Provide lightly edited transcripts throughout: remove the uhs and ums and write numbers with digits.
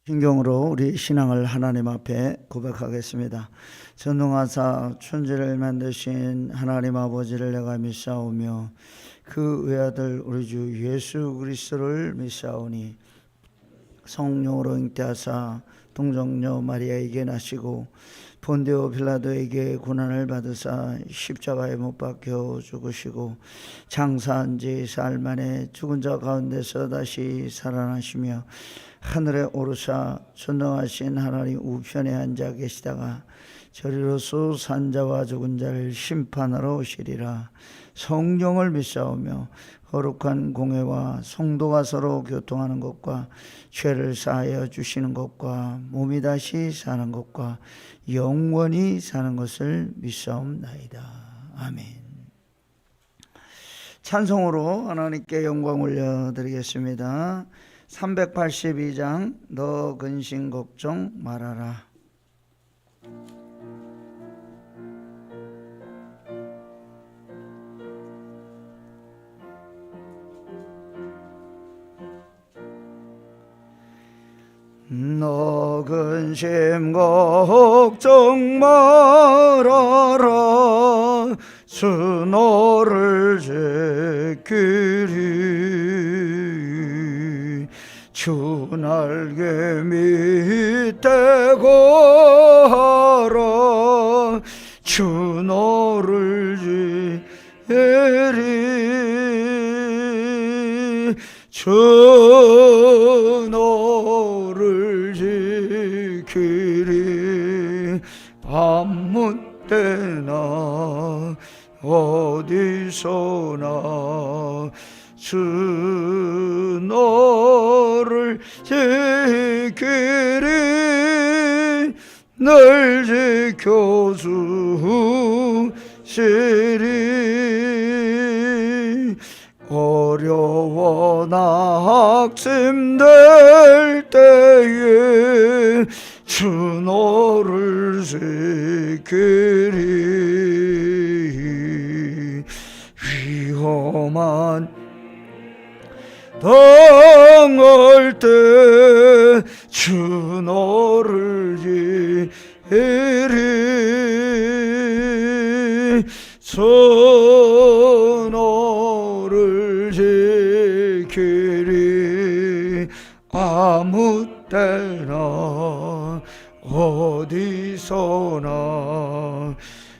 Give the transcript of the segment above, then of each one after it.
신경으로 우리 신앙을 하나님 앞에 고백하겠습니다. 전능하사 천지를 만드신 하나님 아버지를 내가 믿사오며 그 외아들 우리 주 예수 그리스도를 믿사오니 성령으로 잉태하사 동정녀 마리아에게 나시고 본디오 빌라도에게 고난을 받으사 십자가에 못 박혀 죽으시고 장사한 지 사흘 만에 죽은 자 가운데서 다시 살아나시며 하늘에 오르사 전능하신 하나님 우편에 앉아 계시다가 저리로서 산자와 죽은 자를 심판하러 오시리라. 성령을 믿사오며 거룩한 공회와 성도가 서로 교통하는 것과 죄를 사하여 주시는 것과 몸이 다시 사는 것과 영원히 사는 것을 믿사옵나이다. 아멘. 찬송으로 하나님께 영광 올려드리겠습니다. 382장 너 근심 걱정 말아라. 너 근심 걱정 말아라. 주 너를 지키리. 주 날개 밑에 거하라. 주 너를 지키리. 주 너를 지키리. 아무 때나 어디서나 주 너를 지키리. 널 지켜주시리. 어려워 낙심될 때에 주 너를 지키리. 위험한 당할 때 주 너를 지키리. 주 너를 지키리. 아무 때나 어디서나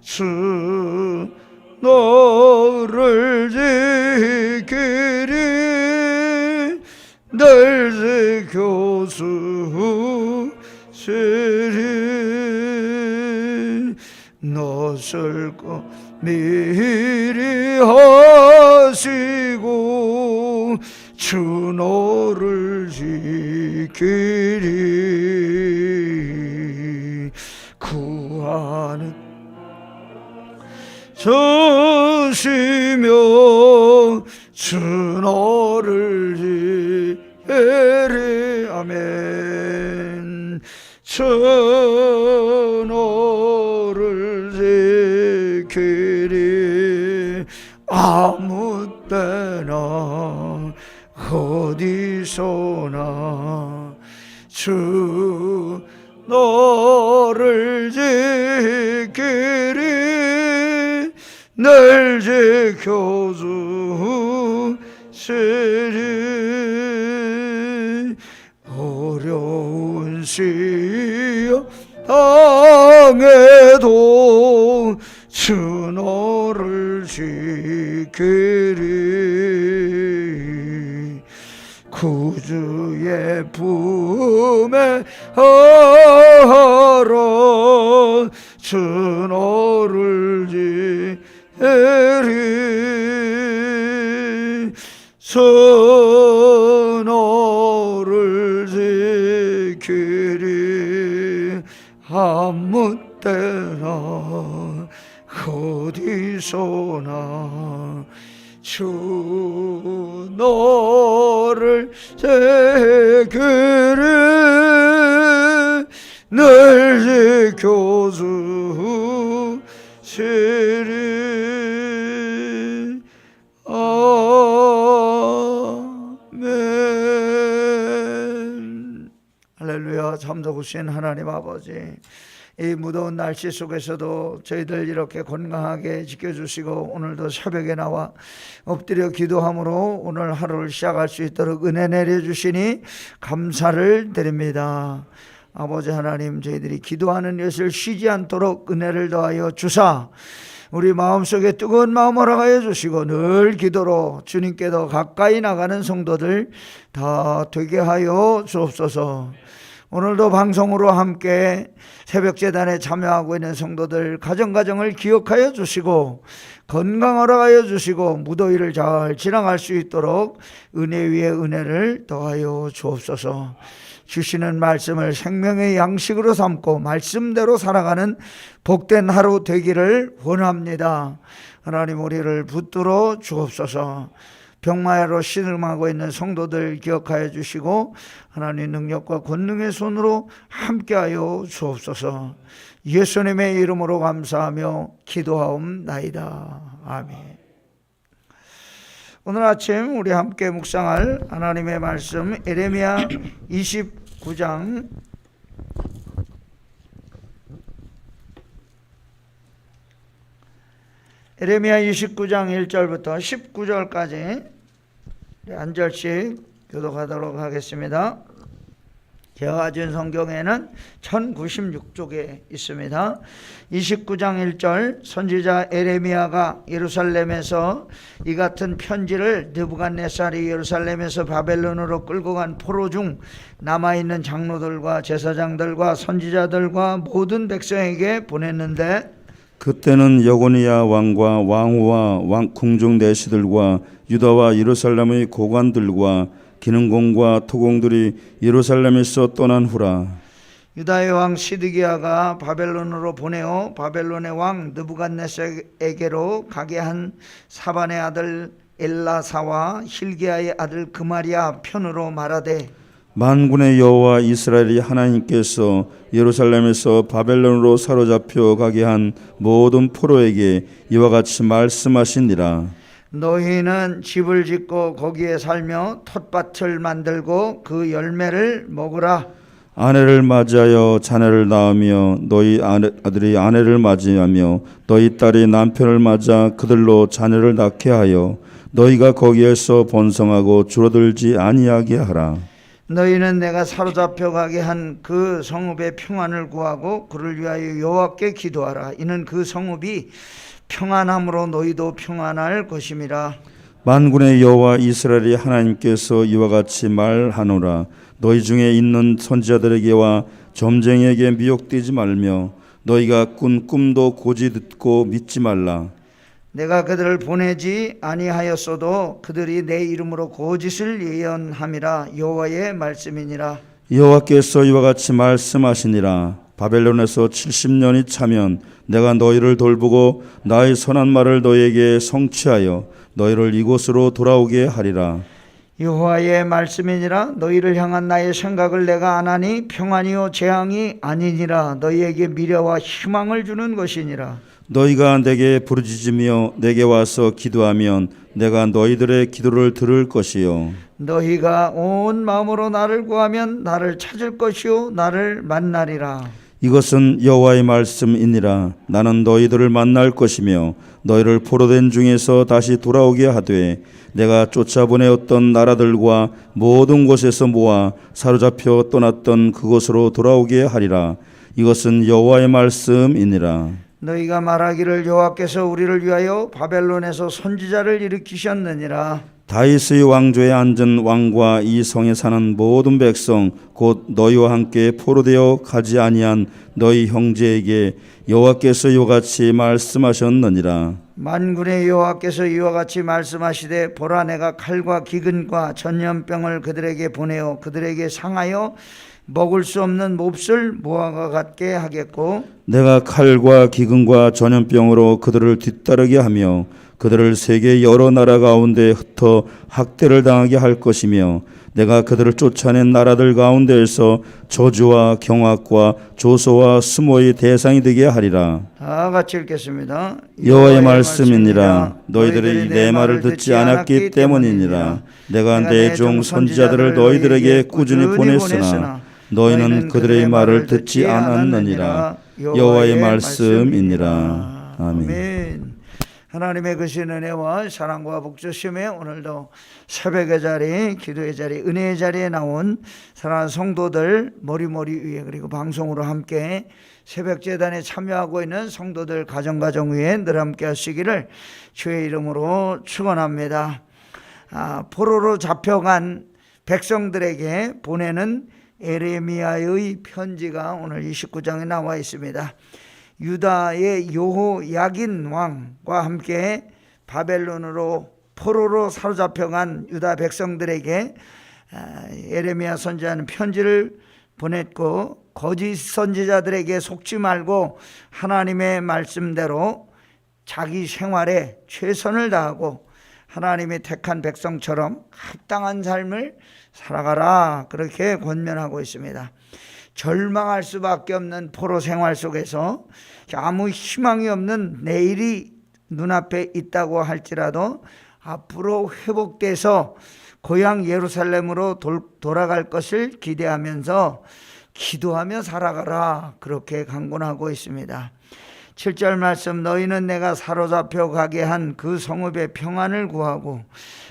주 너를 지키리. 널 지켜주시리. 너를 미리 하시고 주 너를 지키리. 구하는 주시며 주 너를 지키리. 아멘. 주 너를 지키리. 아무 때나 어디서나 주 너를 지키리. 널 지켜주시리. 어려운 시험 당해도 주 너를 지키리. 구주의 품에 하라. 주 너를 지키리. 주 너를 지키리. 아무 때나 어디서나 주 너를 지키리. 널 지켜주시리. 아멘. 할렐루야. 다 참석하신 하나님 아버지, 이 무더운 날씨 속에서도 저희들 이렇게 건강하게 지켜주시고 오늘도 새벽에 나와 엎드려 기도함으로 오늘 하루를 시작할 수 있도록 은혜 내려주시니 감사를 드립니다. 아버지 하나님, 저희들이 기도하는 것을 쉬지 않도록 은혜를 더하여 주사 우리 마음속에 뜨거운 마음을 허락하여 주시고 늘 기도로 주님께 더 가까이 나가는 성도들 다 되게 하여 주옵소서. 오늘도 방송으로 함께 새벽재단에 참여하고 있는 성도들 가정가정을 기억하여 주시고 건강 허락하여 주시고 무더위를 잘 지나갈 수 있도록 은혜 위에 은혜를 더하여 주옵소서. 주시는 말씀을 생명의 양식으로 삼고 말씀대로 살아가는 복된 하루 되기를 원합니다. 하나님, 우리를 붙들어 주옵소서. 병마야로 신음하고 있는 성도들 기억하여 주시고 하나님 능력과 권능의 손으로 함께하여 주옵소서. 예수님의 이름으로 감사하며 기도하옵나이다. 아멘. 오늘 아침 우리 함께 묵상할 하나님의 말씀 예레미야 29장 예레미야 29장 1절부터 19절까지 한 절씩 교독하도록 하겠습니다. 제가 가진 성경에는 1096쪽에 있습니다. 29장 1절, 선지자 예레미야가 예루살렘에서 이 같은 편지를 느부갓네살이 예루살렘에서 바벨론으로 끌고 간 포로 중 남아있는 장로들과 제사장들과 선지자들과 모든 백성에게 보냈는데, 그때는 여고니야 왕과 왕후와 궁중 내시들과 유다와 예루살렘의 고관들과 기능공과 토공들이 예루살렘에서 떠난 후라. 유다의 왕 시드기야가 바벨론으로 보내어 바벨론의 왕 느부갓네살에게로 가게 한 사반의 아들 엘라사와 힐기야의 아들 그마리야 편으로 말하되, 만군의 여호와 이스라엘이 하나님께서 예루살렘에서 바벨론으로 사로잡혀 가게 한 모든 포로에게 이와 같이 말씀하시니라. 너희는 집을 짓고 거기에 살며 텃밭을 만들고 그 열매를 먹으라. 아내를 맞이하여 자녀를 낳으며 너희 아들이 아내를 맞이하며 너희 딸이 남편을 맞아 그들로 자녀를 낳게 하여 너희가 거기에서 번성하고 줄어들지 아니하게 하라. 너희는 내가 사로잡혀 가게 한 그 성읍의 평안을 구하고 그를 위하여 여호와께 기도하라. 이는 그 성읍이 평안함으로 너희도 평안할 것임이라. 만군의 여호와 이스라엘이 하나님께서 이와 같이 말하노라. 너희 중에 있는 선지자들에게와 점쟁이에게 미혹되지 말며 너희가 꾼 꿈도 고지 듣고 믿지 말라. 내가 그들을 보내지 아니하였어도 그들이 내 이름으로 거짓을 예언함이라. 여호와의 말씀이니라. 여호와께서 이와 같이 말씀하시니라. 바벨론에서 70년이 차면 내가 너희를 돌보고 나의 선한 말을 너희에게 성취하여 너희를 이곳으로 돌아오게 하리라. 여호와의 말씀이니라. 너희를 향한 나의 생각을 내가 아나니 평안이요 재앙이 아니니라. 너희에게 미래와 희망을 주는 것이니라. 너희가 내게 부르짖으며 내게 와서 기도하면 내가 너희들의 기도를 들을 것이요 너희가 온 마음으로 나를 구하면 나를 찾을 것이요 나를 만나리라. 이것은 여호와의 말씀이니라. 나는 너희들을 만날 것이며 너희를 포로된 중에서 다시 돌아오게 하되 내가 쫓아보내었던 나라들과 모든 곳에서 모아 사로잡혀 떠났던 그곳으로 돌아오게 하리라. 이것은 여호와의 말씀이니라. 너희가 말하기를 여호와께서 우리를 위하여 바벨론에서 선지자를 일으키셨느니라. 다윗의 왕조에 앉은 왕과 이 성에 사는 모든 백성 곧 너희와 함께 포로되어 가지 아니한 너희 형제에게 여호와께서 이와 같이 말씀하셨느니라. 만군의 여호와께서 이와 같이 말씀하시되 보라, 내가 칼과 기근과 전염병을 그들에게 보내어 그들에게 상하여 먹을 수 없는 몹쓸 모아가 같게 하겠고, 내가 칼과 기근과 전염병으로 그들을 뒤따르게 하며 그들을 세계 여러 나라 가운데 흩어 학대를 당하게 할 것이며 내가 그들을 쫓아낸 나라들 가운데에서 저주와 경악과 조소와 수모의 대상이 되게 하리라. 다 같이 읽겠습니다. 여호와의 말씀이니라. 너희들이 내 말을 듣지 않았기 때문이니라. 내가 내 종 선지자들을 너희들에게 꾸준히 보냈으나 너희는 그들의 말을 듣지 않았느니라. 여호와의 말씀이니라. 아멘. 하나님의 크신 은혜와 사랑과 복 주시며 오늘도 새벽의 자리, 기도의 자리, 은혜의 자리에 나온 사랑하는 성도들 머리머리 위에, 그리고 방송으로 함께 새벽 제단에 참여하고 있는 성도들 가정 위에 늘 함께 하시기를 주의 이름으로 축원합니다. 포로로 잡혀간 백성들에게 보내는 에레미야의 편지가 오늘 29장에 나와 있습니다. 유다의 여호야긴 왕과 함께 바벨론으로 포로로 사로잡혀간 유다 백성들에게 에레미야 선지자는 편지를 보냈고, 거짓 선지자들에게 속지 말고 하나님의 말씀대로 자기 생활에 최선을 다하고 하나님이 택한 백성처럼 합당한 삶을 살아가라, 그렇게 권면하고 있습니다. 절망할 수밖에 없는 포로 생활 속에서 아무 희망이 없는 내일이 눈앞에 있다고 할지라도 앞으로 회복돼서 고향 예루살렘으로 돌아갈 것을 기대하면서 기도하며 살아가라, 그렇게 강권하고 있습니다. 7절 말씀, 너희는 내가 사로잡혀 가게 한 그 성읍의 평안을 구하고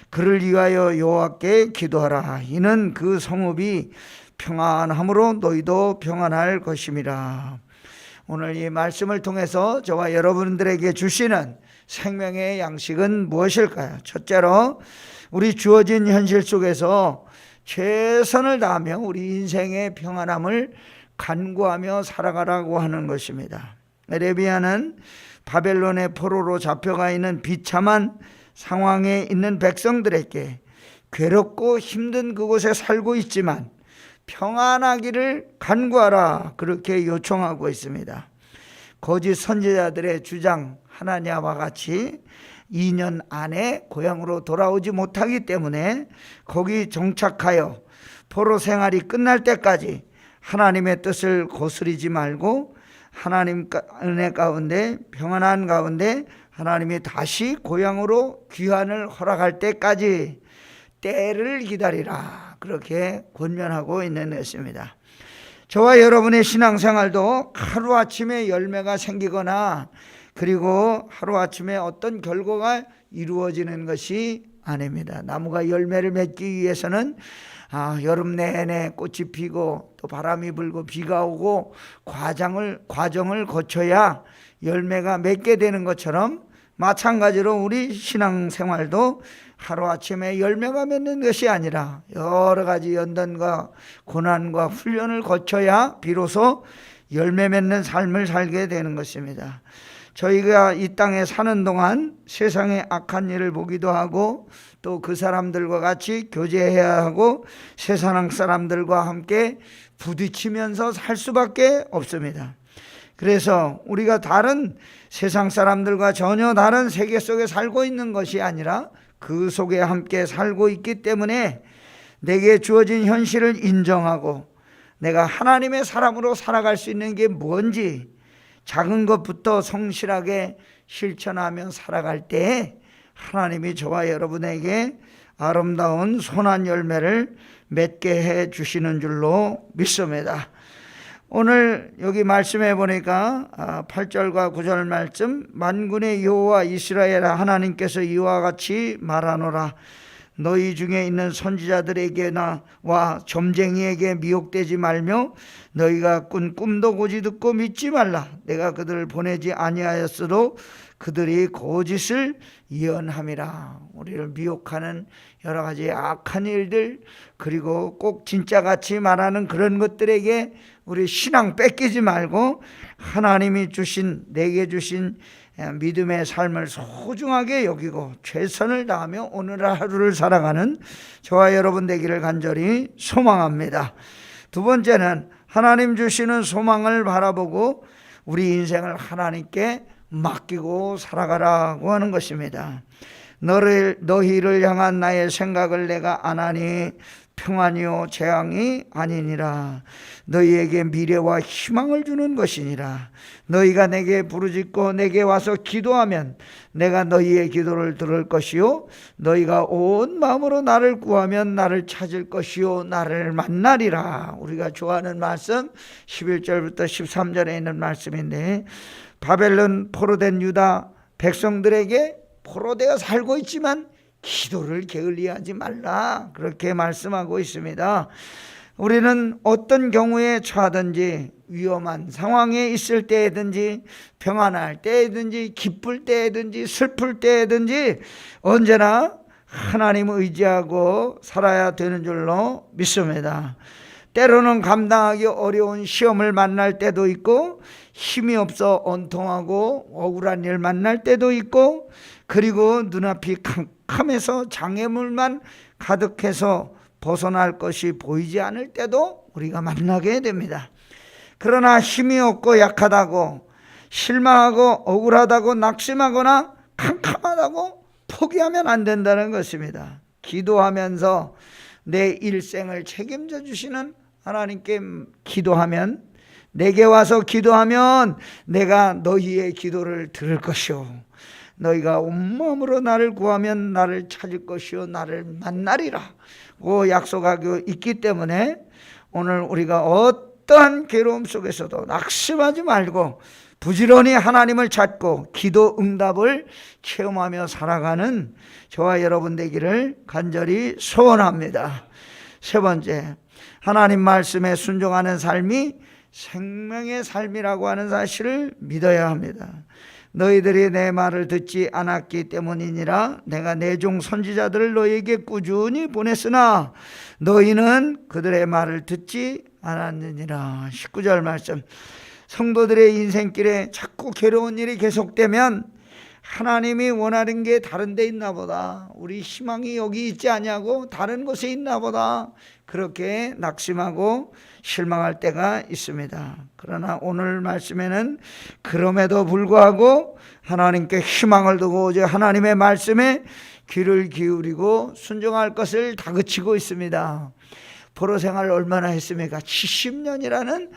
그를 위하여 여호와께 기도하라. 이는 그 성읍이 평안함으로 너희도 평안할 것임이라. 오늘 이 말씀을 통해서 저와 여러분들에게 주시는 생명의 양식은 무엇일까요? 첫째로, 우리 주어진 현실 속에서 최선을 다하며 우리 인생의 평안함을 간구하며 살아가라고 하는 것입니다. 에레미야는 바벨론의 포로로 잡혀가 있는 비참한 상황에 있는 백성들에게 괴롭고 힘든 그곳에 살고 있지만 평안하기를 간구하라, 그렇게 요청하고 있습니다. 거짓 선지자들의 주장 하나냐와 같이 2년 안에 고향으로 돌아오지 못하기 때문에 거기 정착하여 포로 생활이 끝날 때까지 하나님의 뜻을 거스르지 말고 하나님 은혜 가운데, 평안한 가운데 하나님이 다시 고향으로 귀환을 허락할 때까지 때를 기다리라, 그렇게 권면하고 있는 것입니다. 저와 여러분의 신앙생활도 하루아침에 열매가 생기거나 그리고 하루아침에 어떤 결과가 이루어지는 것이 아닙니다. 나무가 열매를 맺기 위해서는 여름 내내 꽃이 피고 또 바람이 불고 비가 오고 과정을 거쳐야 열매가 맺게 되는 것처럼, 마찬가지로 우리 신앙생활도 하루아침에 열매가 맺는 것이 아니라 여러 가지 연단과 고난과 훈련을 거쳐야 비로소 열매 맺는 삶을 살게 되는 것입니다. 저희가 이 땅에 사는 동안 세상의 악한 일을 보기도 하고 또 그 사람들과 같이 교제해야 하고 세상 사람들과 함께 부딪히면서 살 수밖에 없습니다. 그래서 우리가 다른 세상 사람들과 전혀 다른 세계 속에 살고 있는 것이 아니라 그 속에 함께 살고 있기 때문에 내게 주어진 현실을 인정하고 내가 하나님의 사람으로 살아갈 수 있는 게 뭔지 작은 것부터 성실하게 실천하며 살아갈 때 하나님이 저와 여러분에게 아름다운 선한 열매를 맺게 해 주시는 줄로 믿습니다. 오늘 여기 말씀해 보니까 8절과 9절 말씀, 만군의 여호와 이스라엘 하나님께서 이와 같이 말하노라. 너희 중에 있는 선지자들에게나 와 점쟁이에게 미혹되지 말며 너희가 꾼 꿈도 고지 듣고 믿지 말라. 내가 그들을 보내지 아니하였어도 그들이 거짓을 예언함이라. 우리를 미혹하는 여러 가지 악한 일들, 그리고 꼭 진짜같이 말하는 그런 것들에게 우리 신앙 뺏기지 말고 하나님이 주신, 내게 주신 믿음의 삶을 소중하게 여기고 최선을 다하며 오늘 하루를 살아가는 저와 여러분 되기를 간절히 소망합니다. 두 번째는 하나님 주시는 소망을 바라보고 우리 인생을 하나님께 맡기고 살아가라고 하는 것입니다. 너희를 향한 나의 생각을 내가 안 하니 평안이요 재앙이 아니니라. 너희에게 미래와 희망을 주는 것이니라. 너희가 내게 부르짖고 내게 와서 기도하면 내가 너희의 기도를 들을 것이요 너희가 온 마음으로 나를 구하면 나를 찾을 것이요 나를 만나리라. 우리가 좋아하는 말씀 11절부터 13절에 있는 말씀인데, 바벨론 포로된 유다 백성들에게 포로되어 살고 있지만 기도를 게을리하지 말라, 그렇게 말씀하고 있습니다. 우리는 어떤 경우에 처하든지, 위험한 상황에 있을 때든지, 평안할 때든지, 기쁠 때든지, 슬플 때든지 언제나 하나님 의지하고 살아야 되는 줄로 믿습니다. 때로는 감당하기 어려운 시험을 만날 때도 있고, 힘이 없어 온통하고 억울한 일 만날 때도 있고, 그리고 눈앞이 캄캄해서 장애물만 가득해서 벗어날 것이 보이지 않을 때도 우리가 만나게 됩니다. 그러나 힘이 없고 약하다고, 실망하고 억울하다고, 낙심하거나 캄캄하다고 포기하면 안 된다는 것입니다. 기도하면서 내 일생을 책임져 주시는 하나님께 기도하면, 내게 와서 기도하면 내가 너희의 기도를 들을 것이요 너희가 온 마음으로 나를 구하면 나를 찾을 것이요 나를 만나리라 고 약속하고 있기 때문에, 오늘 우리가 어떠한 괴로움 속에서도 낙심하지 말고 부지런히 하나님을 찾고 기도 응답을 체험하며 살아가는 저와 여러분 되기를 간절히 소원합니다. 세 번째, 하나님 말씀에 순종하는 삶이 생명의 삶이라고 하는 사실을 믿어야 합니다. 너희들이 내 말을 듣지 않았기 때문이니라. 내가 내 종 선지자들을 너희에게 꾸준히 보냈으나 너희는 그들의 말을 듣지 않았느니라. 19절 말씀. 성도들의 인생길에 자꾸 괴로운 일이 계속되면 하나님이 원하는 게 다른 데 있나 보다, 우리 희망이 여기 있지 않냐고 다른 곳에 있나 보다, 그렇게 낙심하고 실망할 때가 있습니다. 그러나 오늘 말씀에는 그럼에도 불구하고 하나님께 희망을 두고 오직 하나님의 말씀에 귀를 기울이고 순종할 것을 다그치고 있습니다. 포로 생활을 얼마나 했습니까? 70년이라는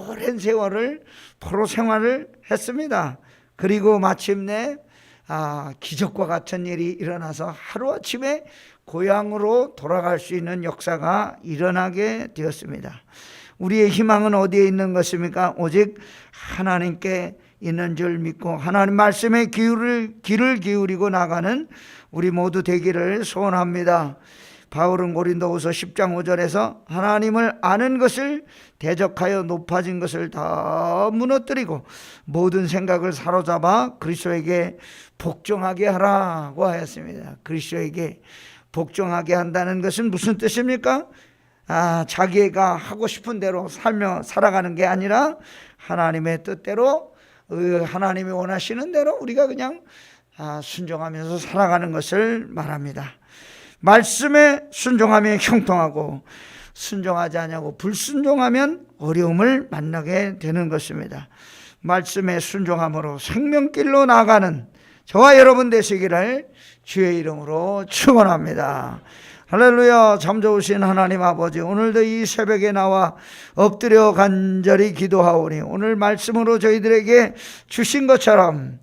오랜 세월을 포로 생활을 했습니다. 그리고 마침내 기적과 같은 일이 일어나서 하루아침에 고향으로 돌아갈 수 있는 역사가 일어나게 되었습니다. 우리의 희망은 어디에 있는 것입니까? 오직 하나님께 있는 줄 믿고 하나님 말씀에 귀를 기울이고 나가는 우리 모두 되기를 소원합니다. 바울은 고린도후서 10장 5절에서 하나님을 아는 것을 대적하여 높아진 것을 다 무너뜨리고 모든 생각을 사로잡아 그리스도에게 복종하게 하라고 하였습니다. 그리스도에게 복종하게 한다는 것은 무슨 뜻입니까? 자기가 하고 싶은 대로 살아가는 게 아니라 하나님의 뜻대로, 하나님이 원하시는 대로 우리가 그냥 순종하면서 살아가는 것을 말합니다. 말씀에 순종하면 형통하고, 순종하지 않냐고 불순종하면 어려움을 만나게 되는 것입니다. 말씀에 순종함으로 생명길로 나가는 저와 여러분 되시기를 주의 이름으로 축원합니다. 할렐루야. 참 좋으신 하나님 아버지, 오늘도 이 새벽에 나와 엎드려 간절히 기도하오니 오늘 말씀으로 저희들에게 주신 것처럼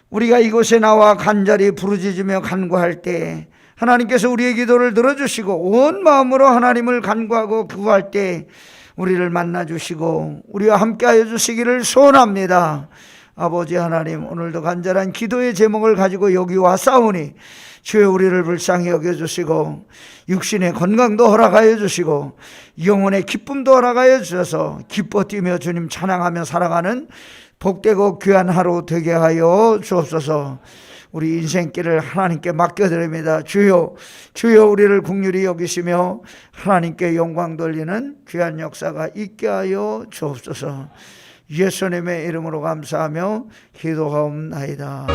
우리가 이곳에 나와 간절히 부르짖으며 간구할 때 하나님께서 우리의 기도를 들어주시고 온 마음으로 하나님을 간구하고 구할 때 우리를 만나주시고 우리와 함께하여 주시기를 소원합니다. 아버지 하나님, 오늘도 간절한 기도의 제목을 가지고 여기 왔사오니 주여 우리를 불쌍히 여겨주시고 육신의 건강도 허락하여 주시고 영혼의 기쁨도 허락하여 주셔서 기뻐 뛰며 주님 찬양하며 살아가는 복되고 귀한 하루 되게 하여 주옵소서. 우리 인생길을 하나님께 맡겨드립니다. 주여 우리를 긍휼히 여기시며 하나님께 영광 돌리는 귀한 역사가 있게 하여 주옵소서. 예수님의 이름으로 감사하며 기도하옵나이다.